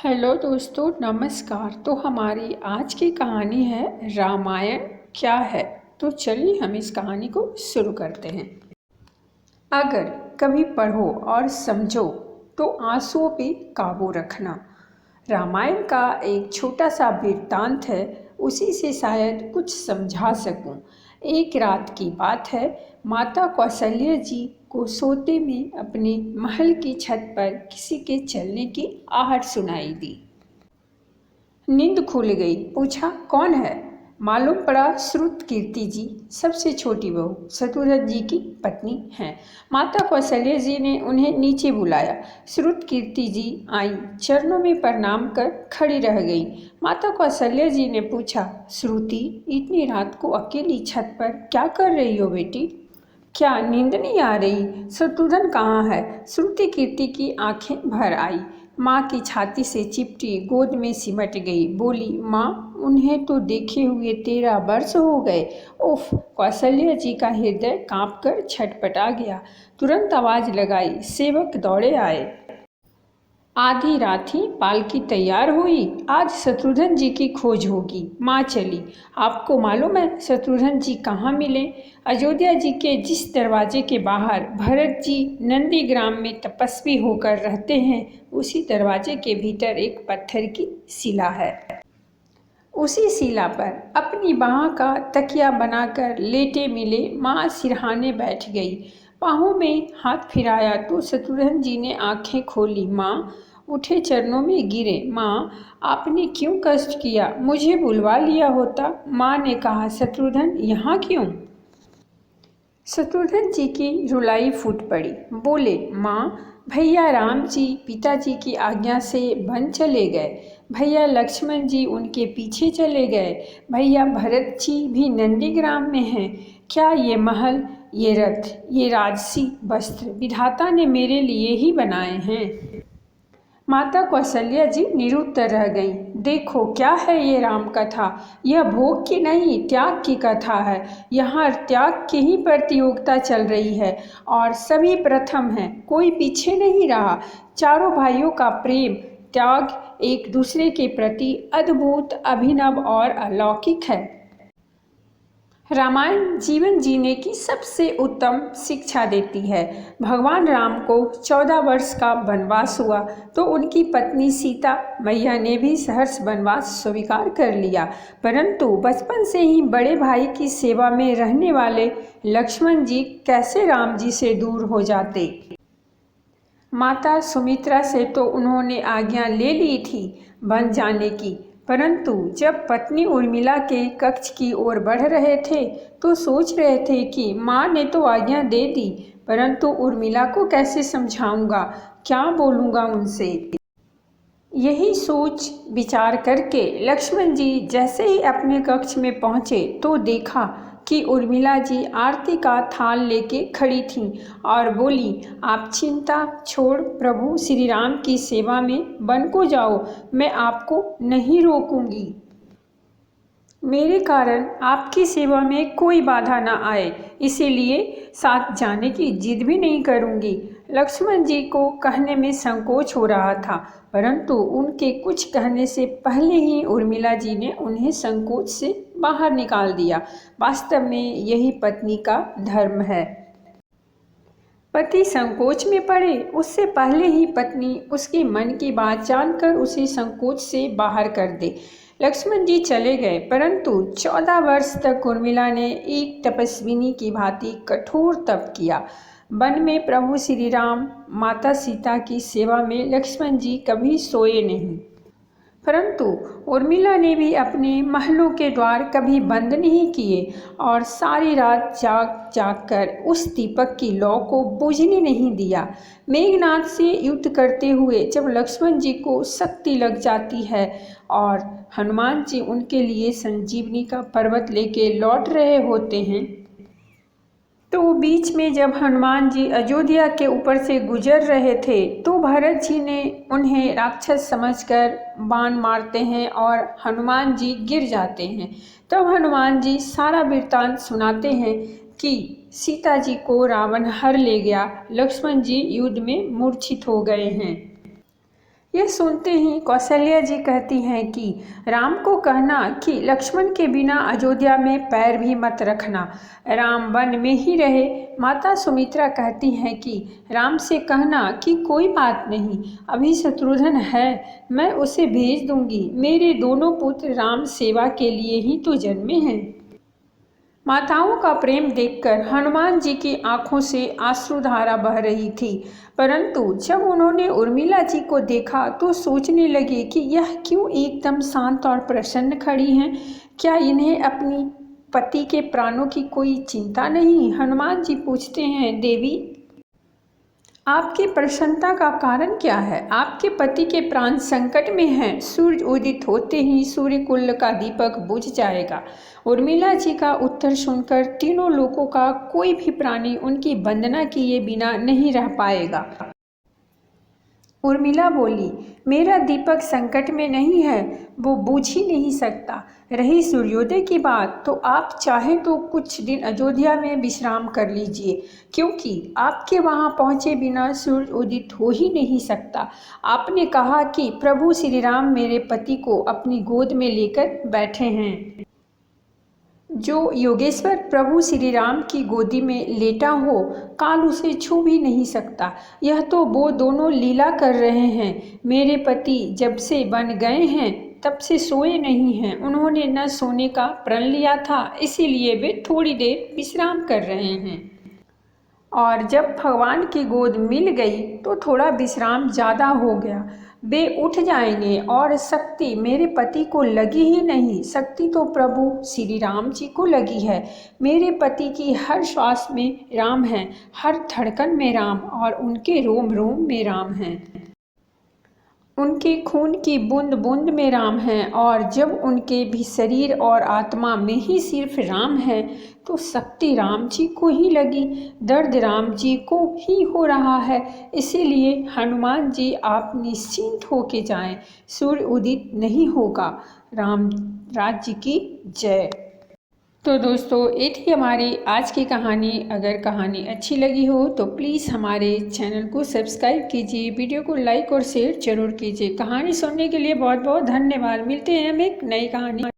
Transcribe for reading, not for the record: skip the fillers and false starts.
Hello दोस्तों, नमस्कार। तो हमारी आज की कहानी है रामायण क्या है। तो चलिए हम इस कहानी को शुरू करते हैं। अगर कभी पढ़ो और समझो तो आंसुओं पे काबू रखना। रामायण का एक छोटा सा वृत्तांत है, उसी से शायद कुछ समझा सकूं। एक रात की बात है, माता कौशल्या जी को सोते में अपने महल की छत पर किसी के चलने की आहट सुनाई दी। नींद खुल गई। पूछा, कौन है? मालूम पड़ा श्रुतकीर्ति जी, सबसे छोटी बहू, शत्रुघ्न जी की पत्नी हैं। माता कौशल्या जी ने उन्हें नीचे बुलाया। श्रुतकीर्ति जी आई, चरणों में प्रणाम कर खड़ी रह गई। माता कौशल्या जी ने पूछा, श्रुति, इतनी रात को अकेली छत पर क्या कर रही हो बेटी? क्या नींद नहीं आ रही? शत्रुघ्न कहाँ है? श्रुति कीर्ति की आंखें भर आई। माँ की छाती से चिपटी गोद में सिमट गई। बोली, माँ, उन्हें तो देखे हुए 13 वर्ष हो गए। उफ! कौशल्या जी का हृदय कांप कर छटपटा गया। तुरंत आवाज लगाई, सेवक दौड़े आए। आधी रात ही पालकी तैयार हुई। आज शत्रुघ्न जी की खोज होगी। माँ चली। आपको मालूम है शत्रुघ्न जी कहाँ मिले? अयोध्या जी के जिस दरवाजे के बाहर भरत जी नंदीग्राम में तपस्वी होकर रहते हैं, उसी दरवाजे के भीतर एक पत्थर की शिला है। उसी शिला पर अपनी बाह का तकिया बनाकर लेटे मिले माँ सिरहाने बैठ गई। बाहों में हाथ फिराया तो शत्रुघ्न जी ने आंखें खोली। माँ उठे, चरणों में गिरे। माँ, आपने क्यों कष्ट किया? मुझे बुलवा लिया होता। माँ ने कहा, शत्रुघ्न यहाँ क्यों? शत्रुघ्न जी की रुलाई फूट पड़ी। बोले, माँ, भैया राम जी पिताजी की आज्ञा से वन चले गए। भैया लक्ष्मण जी उनके पीछे चले गए। भैया भरत जी भी नंदीग्राम में हैं। क्या ये महल, ये रथ, ये राजसी वस्त्र विधाता ने मेरे लिए ही बनाए हैं? माता कौशल्या जी निरुत्तर रह गईं। देखो, क्या है ये राम कथा? यह भोग की नहीं, त्याग की कथा है। यहाँ त्याग की ही प्रतियोगिता चल रही है और सभी प्रथम हैं, कोई पीछे नहीं रहा। चारों भाइयों का प्रेम त्याग एक दूसरे के प्रति अद्भुत, अभिनव और अलौकिक है। रामायण जीवन जीने की सबसे उत्तम शिक्षा देती है। भगवान राम को 14 वर्ष का वनवास हुआ तो उनकी पत्नी सीता मैया ने भी सहर्ष वनवास स्वीकार कर लिया, परंतु बचपन से ही बड़े भाई की सेवा में रहने वाले लक्ष्मण जी कैसे राम जी से दूर हो जाते? माता सुमित्रा से तो उन्होंने आज्ञा ले ली थी वन जाने की, परंतु जब पत्नी उर्मिला के कक्ष की ओर बढ़ रहे थे तो सोच रहे थे कि माँ ने तो आज्ञा दे दी, परंतु उर्मिला को कैसे समझाऊंगा, क्या बोलूँगा उनसे? यही सोच विचार करके लक्ष्मण जी जैसे ही अपने कक्ष में पहुँचे तो देखा कि उर्मिला जी आरती का थाल लेके खड़ी थीं और बोली, आप चिंता छोड़ प्रभु श्री राम की सेवा में वन को जाओ, मैं आपको नहीं रोकूंगी। मेरे कारण आपकी सेवा में कोई बाधा न आए, इसीलिए साथ जाने की जिद भी नहीं करूंगी। लक्ष्मण जी को कहने में संकोच हो रहा था, परंतु उनके कुछ कहने से पहले ही उर्मिला जी ने उन्हें संकोच से बाहर निकाल दिया। वास्तव में यही पत्नी का धर्म है। पति संकोच में पड़े उससे पहले ही पत्नी उसके मन की बात जानकर उसे संकोच से बाहर कर दे। लक्ष्मण जी चले गए, परंतु 14 वर्ष तक उर्मिला ने एक तपस्विनी की भांति कठोर तप किया। वन में प्रभु श्री राम माता सीता की सेवा में लक्ष्मण जी कभी सोए नहीं, परंतु उर्मिला ने भी अपने महलों के द्वार कभी बंद नहीं किए और सारी रात जाग जाग कर उस दीपक की लौ को बुझने नहीं दिया। मेघनाथ से युद्ध करते हुए जब लक्ष्मण जी को शक्ति लग जाती है और हनुमान जी उनके लिए संजीवनी का पर्वत लेके लौट रहे होते हैं, तो बीच में जब हनुमान जी अयोध्या के ऊपर से गुजर रहे थे तो भरत जी ने उन्हें राक्षस समझकर बाण मारते हैं और हनुमान जी गिर जाते हैं। तब हनुमान जी सारा वृत्तांत सुनाते हैं कि सीता जी को रावण हर ले गया, लक्ष्मण जी युद्ध में मूर्छित हो गए हैं। यह सुनते ही कौशल्या जी कहती हैं कि राम को कहना कि लक्ष्मण के बिना अयोध्या में पैर भी मत रखना, राम वन में ही रहे। माता सुमित्रा कहती हैं कि राम से कहना कि कोई बात नहीं, अभी शत्रुघ्न है, मैं उसे भेज दूंगी, मेरे दोनों पुत्र राम सेवा के लिए ही तो जन्मे हैं। माताओं का प्रेम देखकर हनुमान जी की आंखों से आंसुधारा बह रही थी, परंतु जब उन्होंने उर्मिला जी को देखा तो सोचने लगे कि यह क्यों एकदम शांत और प्रसन्न खड़ी हैं। क्या इन्हें अपनी पति के प्राणों की कोई चिंता नहीं? हनुमान जी पूछते हैं, देवी आपकी प्रसन्नता का कारण क्या है? आपके पति के प्राण संकट में हैं। सूर्य उदित होते ही सूर्य कुल का दीपक बुझ जाएगा। उर्मिला जी का उत्तर सुनकर तीनों लोगों का कोई भी प्राणी उनकी वंदना किए बिना नहीं रह पाएगा। उर्मिला बोली, मेरा दीपक संकट में नहीं है, वो बूझ ही नहीं सकता। रही सूर्योदय की बात, तो आप चाहें तो कुछ दिन अयोध्या में विश्राम कर लीजिए, क्योंकि आपके वहां पहुंचे बिना सूर्य उदित हो ही नहीं सकता। आपने कहा कि प्रभु श्री राम मेरे पति को अपनी गोद में लेकर बैठे हैं। जो योगेश्वर प्रभु श्री राम की गोदी में लेटा हो, काल उसे छू भी नहीं सकता। यह तो वो दोनों लीला कर रहे हैं। मेरे पति जब से बन गए हैं तब से सोए नहीं हैं। उन्होंने न सोने का प्रण लिया था, इसीलिए वे थोड़ी देर विश्राम कर रहे हैं। और जब भगवान की गोद मिल गई तो थोड़ा विश्राम ज़्यादा हो गया। वे उठ जाएंगे और शक्ति मेरे पति को लगी ही नहीं, शक्ति तो प्रभु श्री राम जी को लगी है। मेरे पति की हर श्वास में राम है, हर धड़कन में राम, और उनके रोम रोम में राम है। उनके खून की बूंद बूंद में राम है, और जब उनके भी शरीर और आत्मा में ही सिर्फ राम है तो शक्ति राम जी को ही लगी, दर्द राम जी को ही हो रहा है। इसीलिए हनुमान जी आप निश्चिंत होके जाएं, सूर्य उदित नहीं होगा। राम राज्य की जय। तो दोस्तों, ये थी हमारी आज की कहानी। अगर कहानी अच्छी लगी हो तो प्लीज़ हमारे चैनल को सब्सक्राइब कीजिए, वीडियो को लाइक और शेयर जरूर कीजिए। कहानी सुनने के लिए बहुत बहुत धन्यवाद। मिलते हैं हम एक नई कहानी।